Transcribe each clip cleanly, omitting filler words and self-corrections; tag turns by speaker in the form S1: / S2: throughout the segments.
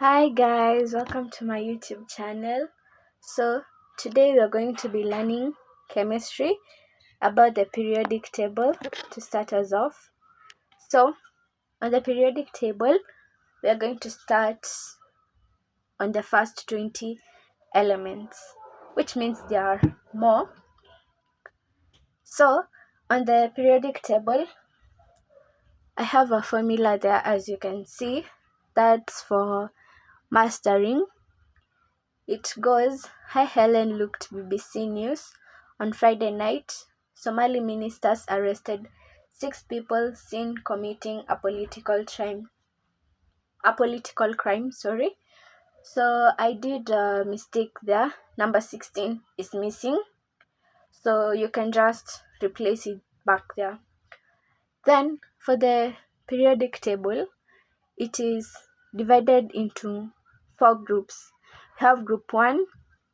S1: Hi guys, welcome to my YouTube channel. So today we are going to be learning chemistry about the periodic table to start us off. So on the periodic table, we are going to start on the first 20 elements, which means there are more. So on the periodic table, I have a formula there, as you can see. That's for mastering. It goes, Hi Helen looked BBC News. On Friday night, Somali ministers arrested 6 people seen committing a political crime. So I did a mistake there. Number 16 is missing. So you can just replace it back there. Then for the periodic table, it is divided into 4 groups. We have group 1,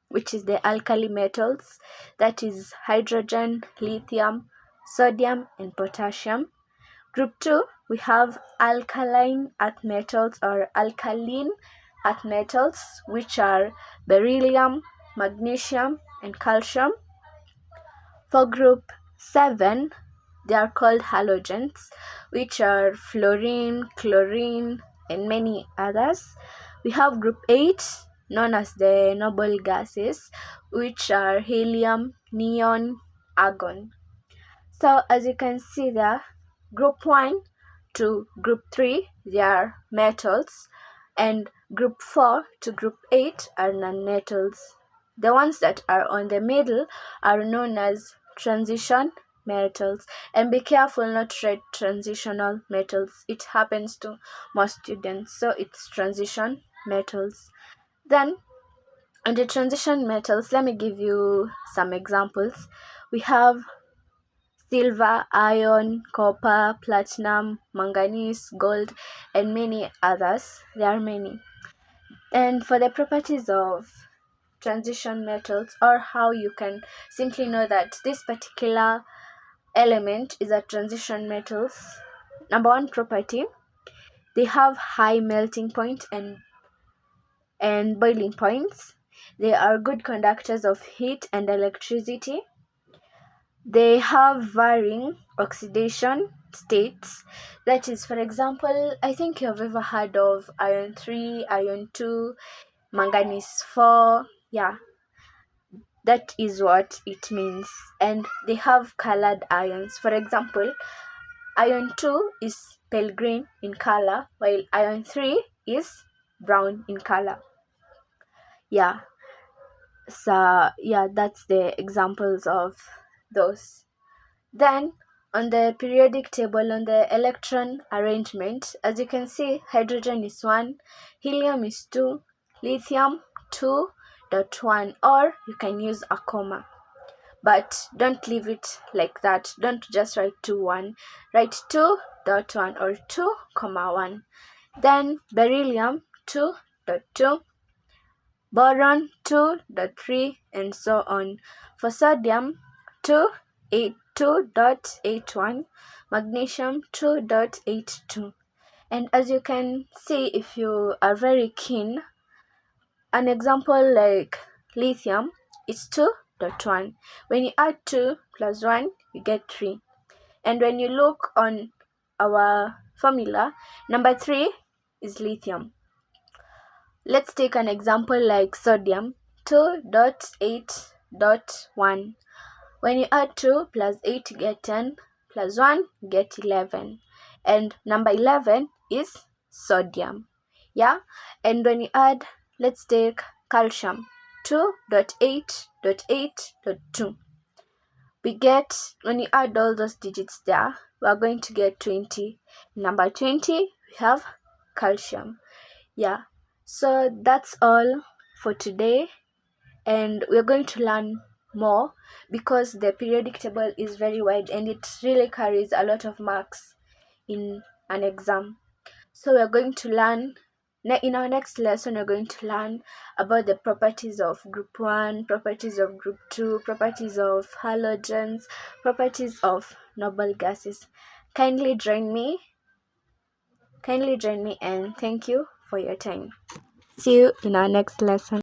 S1: which is the alkali metals, that is hydrogen, lithium, sodium, and potassium. Group 2, we have alkaline earth metals or alkaline earth metals, which are beryllium, magnesium, and calcium. For group 7, they are called halogens, which are fluorine, chlorine, and many others. We have group 8, known as the noble gases, which are helium, neon, argon. So as you can see there, group 1 to group 3, they are metals, and group 4 to group 8 are nonmetals. The ones that are on the middle are known as transition metals, and be careful not to write transitional metals. It happens to most students, so it's transition metals. Then on the transition metals, let me give you some examples. We have silver, iron, copper, platinum, manganese, gold, and many others. There are many. And for the properties of transition metals, or how you can simply know that this particular element is a transition metals. Number 1 property, they have high melting point and boiling points. They are good conductors of heat and electricity. They have varying oxidation states. That is, for example, I think you've ever heard of iron 3, iron 2, manganese 4. Yeah, that is what it means. And they have colored ions. For example, iron 2 is pale green in color, while iron 3 is brown in color. Yeah. So, yeah, that's the examples of those. Then, on the periodic table, on the electron arrangement, as you can see, hydrogen is 1, helium is 2, lithium 2.1, or you can use a comma. But don't leave it like that. Don't just write 2.1. Write 2.1 or 2.1. Then beryllium 2.2, boron 2.3, and so on. For sodium 2.81, magnesium 2.82. And as you can see, if you are very keen, an example like lithium is 2.1. When you add 2 plus 1, you get 3. And when you look on our formula, number 3 is lithium. Let's take an example like sodium, 2.8.1. When you add 2 plus 8, you get 10, plus 1, you get 11. And number 11 is sodium. Yeah? And when you add, let's take calcium, 2.8.8.2. We get, when you add all those digits there, we are going to get 20. Number 20, we have calcium. Yeah. So that's all for today, and we're going to learn more because the periodic table is very wide and it really carries a lot of marks in an exam. So we're going to learn in our next lesson. We're going to learn about the properties of group 1, properties of group 2, properties of halogens, properties of noble gases. Kindly join me and thank you for your time. See you in our next lesson.